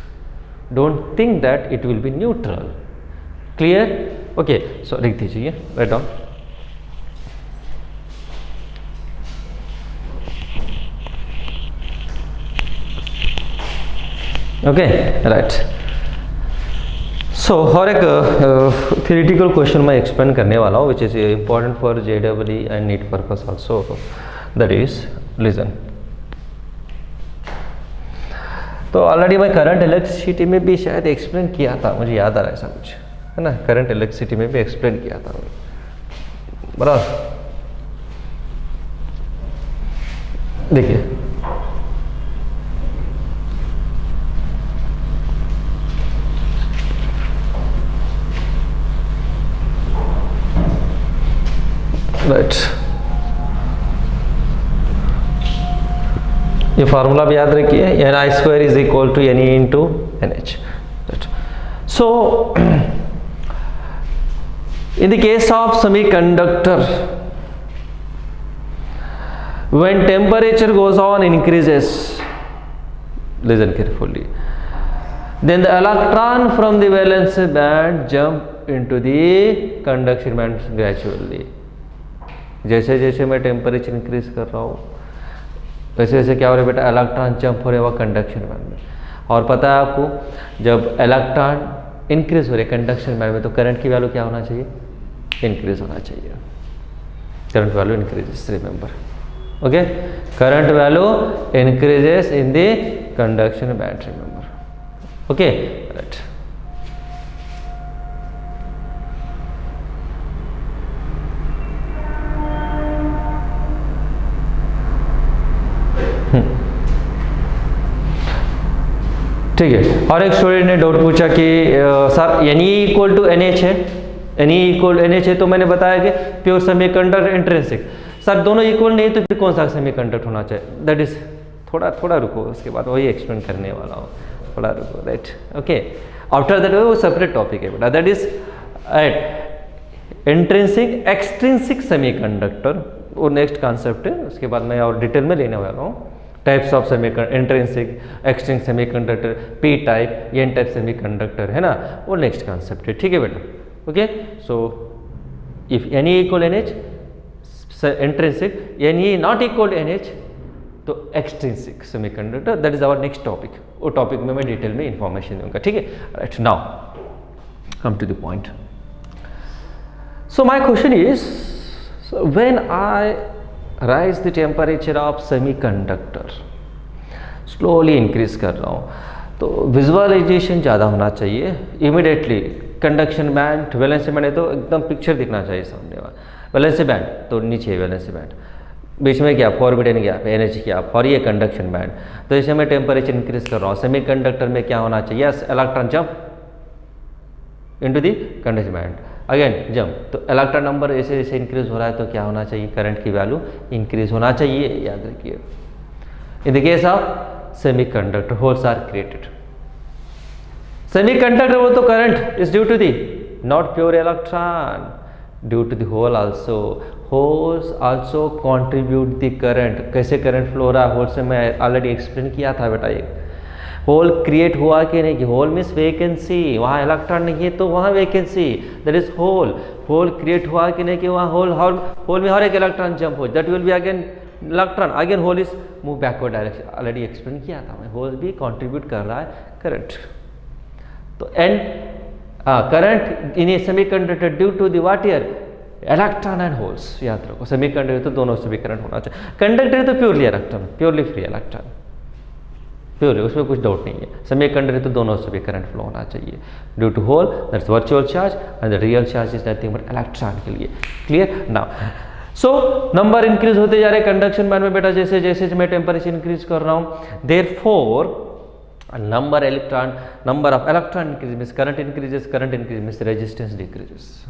don't think that it will be neutral, clear? Okay, so लिख दीजिए, write down। Okay, right। so और एक theoretical question मैं explain करने वाला हूँ, which is important for JEE and NEET purpose also, that is, listen। तो already मैं करंट इलेक्ट्रिसिटी में भी शायद एक्सप्लेन किया था, मुझे याद आ रहा है ऐसा कुछ, है ना, करंट इलेक्ट्रिसिटी में भी एक्सप्लेन किया था, बराबर। देखिए, राइट, ये फार्मूला भी याद रखिए, Ni square is equal to Ne into NH। So in the case of semiconductor, when temperature goes on increases, listen carefully, then the electron from the valence band jump into the conduction band gradually. जैसे जैसे मैं temperature increase कर रहा हूँ वैसे वैसे क्या हो रहा है बेटा, इलेक्ट्रॉन जंप हो रहे हैं कंडक्शन बैंड में। और पता है आपको, जब इलेक्ट्रॉन इंक्रीज हो रहे कंडक्शन बैंड में तो करंट की वैल्यू क्या होना चाहिए, इंक्रीज होना चाहिए। Current value increases, remember, okay, current value increases in the conduction band, remember, okay, right. ठीक है। और एक स्टूडेंट ने डाउट पूछा कि sir N equal to N H है, एन इक्वल एन एच है तो मैंने बताया कि प्योर सेमीकंडक्टर इंट्रिंसिक। सर दोनों इक्वल नहीं तो फिर कौन सा सेमीकंडक्टर होना चाहिए, दैट इज थोड़ा रुको, उसके बाद वही एक्सप्लेन करने वाला हूँ, थोड़ा रुको, राइट, ओके। आफ्टर दैट वो सेपरेट टॉपिक है बेटा, that is intrinsic extrinsic semiconductor, वो नेक्स्ट कॉन्सेप्ट है, उसके बाद मैं और डिटेल में लेने वाला हूँ। Types of semiconductor, intrinsic, extrinsic semiconductor, P type, N type semiconductor है ना, वो नेक्स्ट कॉन्सेप्ट है, ठीक है बेटा, okay. So if N equal N H intrinsic, N E not equal N H तो extrinsic semiconductor, that is our next topic. वो topic में मैं डिटेल में इंफॉर्मेशन दूंगा, ठीक है, right. Now come to the point. So my question is, when I raise the temperature of semiconductor, slowly increase कर रहा हूँ तो विजुअलाइजेशन ज़्यादा होना चाहिए। Immediately conduction band, valency band है तो एकदम पिक्चर दिखना चाहिए सामने वाला, वैलेंसी बैंड तो नीचे वैलेंसी बैंड, बीच में क्या फॉरबिडन गैप, एनर्जी गैप, और ये कंडक्शन बैंड। तो जैसे मैं टेम्परेचर इंक्रीज कर रहा हूँ, सेमीकंडक्टर में क्या होना चाहिए, yes, electron jump into the conduction band, again jump, तो इलेक्ट्रॉन नंबर ऐसे ऐसे इंक्रीज हो रहा है तो क्या होना चाहिए, करंट की वैल्यू इंक्रीज होना चाहिए, याद रखिए। In the case of semiconductor, holes are created. Semiconductor वो तो current is due to the not pure electron, due to the hole also, holes also contribute the current. कैसे करंट फ्लो हो रहा है होल से मैं ऑलरेडी एक्सप्लेन किया था बेटा। एक होल क्रिएट हुआ कि नहीं, कि होल मीन्स वैकेंसी, वहाँ इलेक्ट्रॉन नहीं है तो वहाँ vacancy, that is hole. Hole create हुआ कि नहीं, कि वहाँ होल में हर एक इलेक्ट्रॉन जंप हो, that will be again electron, again hole is move backward direction, already explain किया था मैं। होल भी कंट्रीब्यूट कर रहा है करंट, तो and current in a semiconductor due to the what here, electron and holes, याद रखो। सेमीकंडक्टर तो दोनों से भी करंट होना चाहिए, कंडक्टर तो purely electron, purely free electron, purely, उसमें कुछ डाउट नहीं है। सेमीकंडक्टर तो दोनों से भी करंट फ्लो होना चाहिए, due to hole that's virtual charge and the real charge is nothing but electron के लिए, clear now. So number increase होते जा रहे कंडक्शन बैंड में बेटा, जैसे जैसे मैं टेम्परेचर इंक्रीज कर रहा हूँ, therefore number of electron increases means current increases, current increases means resistance decreases.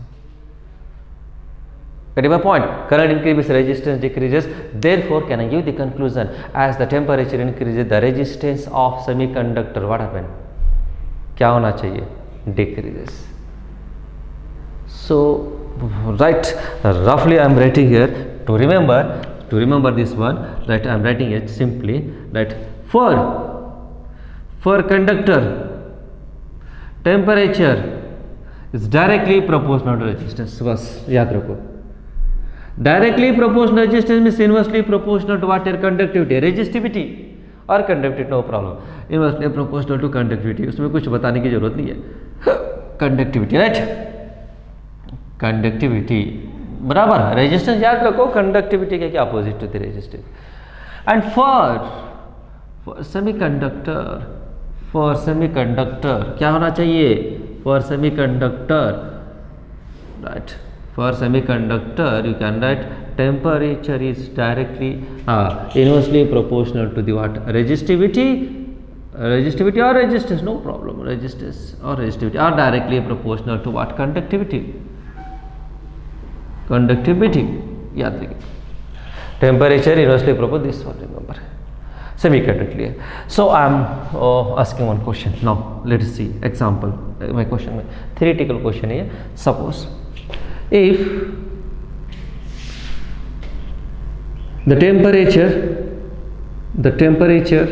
Getting my point? Current increases, resistance decreases. Therefore, can I give the conclusion? As the temperature increases, the resistance of semiconductor what happen? क्या होना चाहिए? Decreases. So, right. Roughly, I am writing here to remember this one. Right, I am writing it simply. Right, for conductor, temperature is directly proportional to resistance. बस याद रखो, directly proportional resistance means inversely proportional to what your conductivity, resistivity और conductivity, no problem, inversely proportional to conductivity, उसमें कुछ बताने की जरूरत नहीं है। conductivity, right, conductivity बराबर, resistance याद रखो, conductivity के क्या opposite to the resistance। and for semiconductor क्या होना चाहिए, for semiconductor, right, for semiconductor you can write temperature is directly inversely proportional to the what, resistivity or resistance, no problem, resistance or resistivity are directly proportional to what, conductivity, याद रखिए, temperature inversely proportional, this one remember, semiconductor clear. So I am asking one question now, let us see example. My question में theoretical question है, suppose if the temperature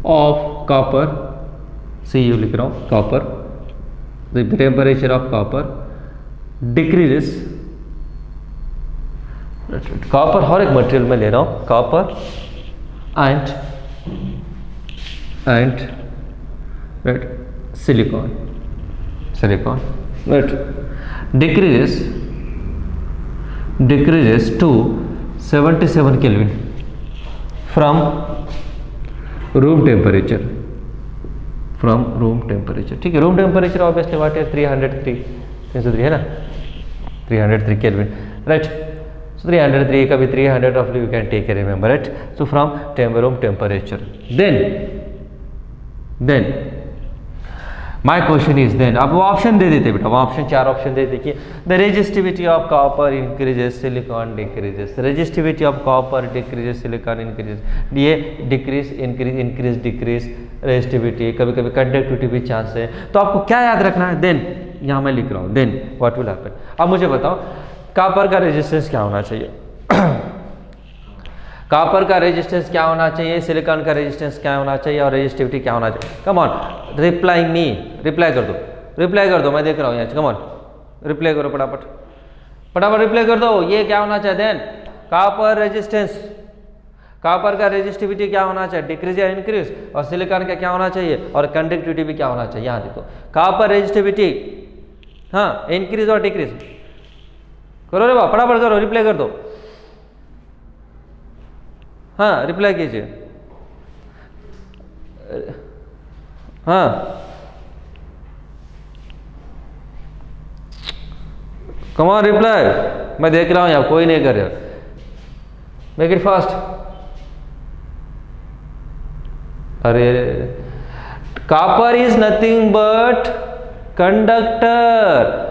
of copper see you लिख रहा हूँ copper, the temperature of copper decreases, copper हर एक material में ले रहा हूँ, copper and right silicon right decreases to 77 Kelvin from room temperature, ठीक है। रूम टेम्परेचर ऑब्वियसली व्हाट है 303 है ना, 303 केल्विन राइट। सो 303 का भी 300 roughly you can take a remember right. So from room temperature then my question is then, अब वो option दे देते बेटा, वो ऑप्शन 4 ऑप्शन दे देखिए। The resistivity of copper increases, silicon decreases, resistivity of copper decreases, silicon increases, ये decrease increase decrease resistivity, कभी कभी conductivity भी चांस है। तो आपको क्या याद रखना है, देन यहाँ मैं लिख रहा हूँ देन व्हाट विल हैपन। अब मुझे बताओ कॉपर का रेजिस्टेंस क्या होना चाहिए, कॉपर का रेजिस्टेंस क्या होना चाहिए, सिलिकॉन का रेजिस्टेंस क्या होना चाहिए और रेजिस्टिविटी क्या होना चाहिए। Come on reply me, reply कर दो, मैं देख रहा हूँ यहाँ, कम ऑन रिप्लाई करो फटाफट रिप्लाई कर दो। ये क्या होना चाहिए देन, कॉपर रेजिस्टेंस, कॉपर का रेजिस्टिविटी क्या होना चाहिए, डिक्रीज या इंक्रीज, और सिलिकॉन का क्या होना चाहिए और कंडक्टिविटी भी क्या होना चाहिए। यहाँ देखो कॉपर रेजिस्टिविटी, हाँ इंक्रीज और डिक्रीज करो रे बा, फटाफट करो, रिप्लाई कर दो, हाँ रिप्लाई कीजिए, हाँ कम ऑन रिप्लाई, मैं देख रहा हूं यहाँ कोई नहीं कर रहा, मेक इट फास्ट। अरे copper is nothing but conductor,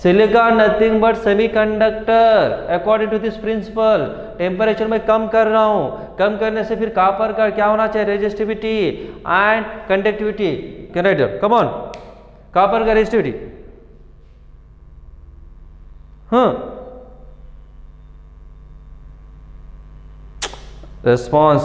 silicon nothing but semiconductor. According to this principle temperature में कम कर रहा हूं, कम करने से फिर कॉपर का क्या होना चाहिए, resistivity and conductivity. Come on copper का रेजिस्टिविटी, हाँ रिस्पॉन्स,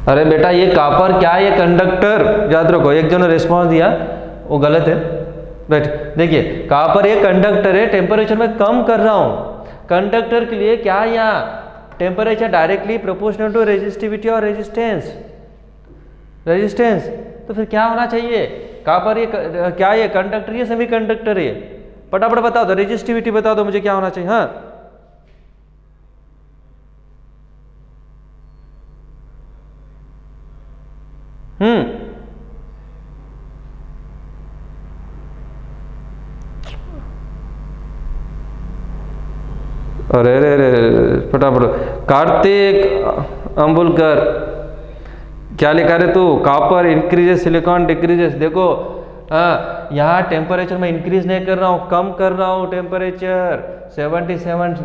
अरे बेटा ये कॉपर क्या है, ये कंडक्टर, याद रखो। एक जन ने रिस्पॉन्स दिया वो गलत है राइट। देखिए कॉपर ये कंडक्टर है, टेम्परेचर में कम कर रहा हूं, कंडक्टर के लिए क्या यहाँ temperature directly proportional to resistivity और रेजिस्टेंस, तो फिर क्या होना चाहिए, कॉपर ये क्या ये कंडक्टर ये सेमी कंडक्टर है। फटाफट बता दो, रेजिस्टिविटी बता दो मुझे क्या होना चाहिए। हाँ अरे रे रे फटाफट, कार्तिक अंबुलकर क्या लिखा रहे तू, कॉपर इंक्रीजेस सिलिकॉन डिक्रीजेस। देखो हाँ यहाँ टेम्परेचर में इंक्रीज नहीं कर रहा हूँ, कम कर रहा हूँ temperature 77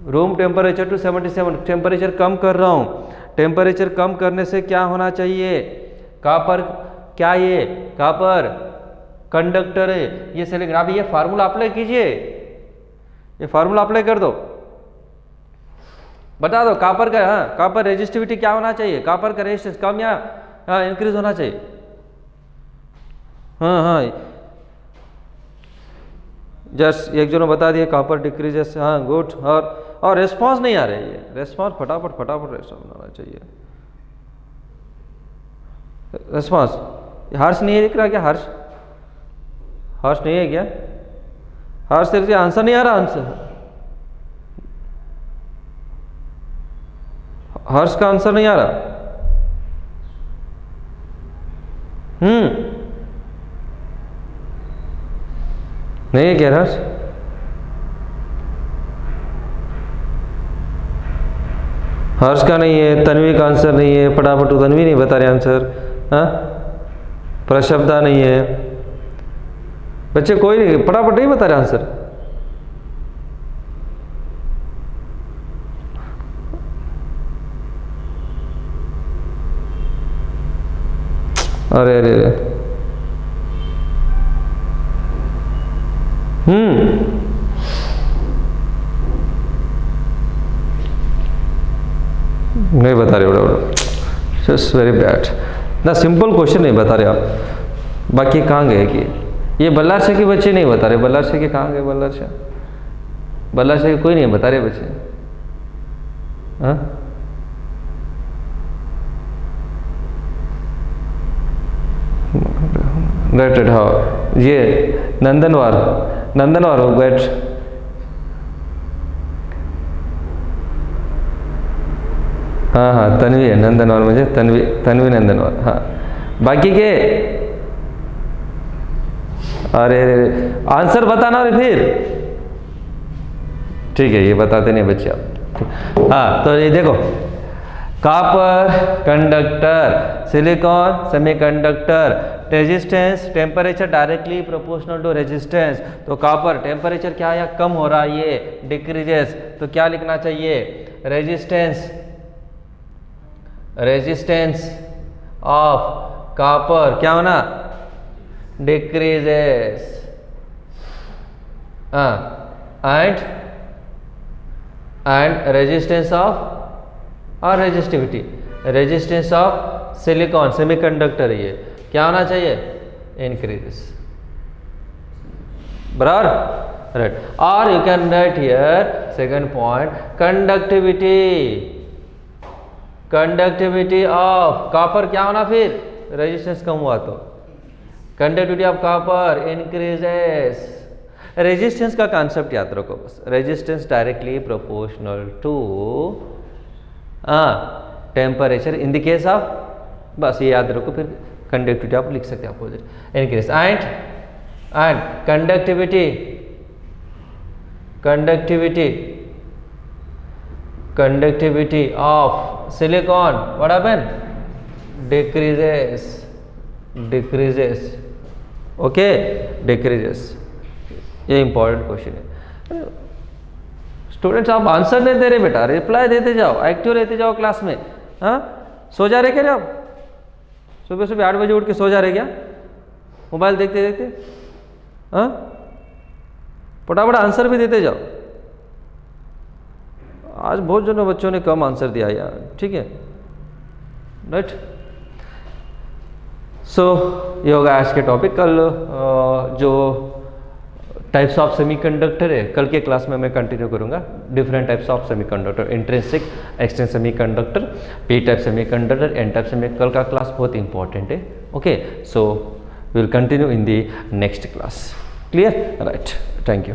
room temperature to 77, temperature कम कर रहा हूँ। टेम्परेचर कम करने से क्या होना चाहिए, कॉपर क्या ये कॉपर कंडक्टर है, ये सिलिकॉन। अब ये फार्मूला अप्लाई कीजिए, ये फार्मूला अप्लाई कर दो, बता दो कॉपर का, हाँ कॉपर रेजिस्टिविटी क्या होना चाहिए, कॉपर का रेजिस्टेंस कम या हाँ इंक्रीज होना चाहिए। हाँ जस्ट एक जन बता दिए कॉपर डिक्रीजेस, हाँ गुड। और रेस्पॉन्स नहीं आ रही है, रेस्पॉन्स फटाफट रेस्पॉन्स आना चाहिए। रेस्पॉन्स हर्ष नहीं है दिख रहा क्या, हर्ष नहीं है क्या, हर्ष तेरे आंसर नहीं आ रहा, आंसर हर्ष का आंसर नहीं आ रहा। नहीं है क्या हर्ष, हर्ष का नहीं है, तन्वी का आंसर नहीं है, फटाफट तन्वी नहीं बता रहे आंसर, हाँ प्रशब्दा नहीं है, बच्चे कोई नहीं फटाफट नहीं बता रहे आंसर। अरे नहीं बता रहे बड़ा जस्ट वेरी बैड ना, सिंपल क्वेश्चन नहीं बता रहे आप। बाकी कहाँ गए कि ये बल्लार शाह के बच्चे नहीं बता रहे, बल्लार शाह के कहाँ गए, बल्लार शाह के कोई नहीं बता रहे बच्चे। हाँ राइट, हाँ ये नंदनवार हो बैठ। हाँ हाँ तन्वी है नंदनवार, मुझे तन्वी नंदनवार। हाँ बाकी के अरे आंसर बताना और फिर ठीक है, ये बताते नहीं बच्चे आप। हाँ तो ये देखो, copper conductor, silicon semiconductor, resistance temperature directly proportional to resistance. तो कॉपर टेम्परेचर क्या है, कम हो रहा है, ये डिक्रीजेस, तो क्या लिखना चाहिए, रेजिस्टेंस ऑफ कॉपर क्या होना, डिक्रीजेस। एंड रेजिस्टेंस ऑफ और रेजिस्टेंस ऑफ सिलिकॉन सेमीकंडक्टर, ये क्या होना चाहिए, इंक्रीजेस। बराबर, राइट। और you can write here second point, conductivity of copper क्या होना, फिर रेजिस्टेंस कम हुआ तो conductivity of copper increases. Resistance का कॉन्सेप्ट याद रखो बस, resistance directly proportional to temperature in the case of, बस ये याद रखो, फिर कंडक्टिविटी आप लिख सकते हैं opposite, increase. And conductivity of silicon what happen, decreases. Okay, decreases. ये इंपॉर्टेंट क्वेश्चन है। स्टूडेंट्स आप आंसर नहीं दे रहे बेटा, रिप्लाई देते जाओ, एक्टिव रहते जाओ क्लास में। हाँ सो जा रहे क्या आप, सुबह 8 बजे उठ के सो जा रहे क्या, मोबाइल देखते? हाँ फटाफट आंसर भी देते जाओ। आज बहुत जनों बच्चों ने कम आंसर दिया यार, ठीक है, राइट। सो ये होगा आज के टॉपिक। कल जो टाइप्स ऑफ सेमीकंडक्टर है, कल के क्लास में मैं कंटिन्यू करूंगा। Different types of semiconductor, intrinsic, extensive semiconductor, P type semiconductor, N type semi. कल का क्लास बहुत इंपॉर्टेंट है। Okay, so we will continue in the next class. Clear, right, thank you.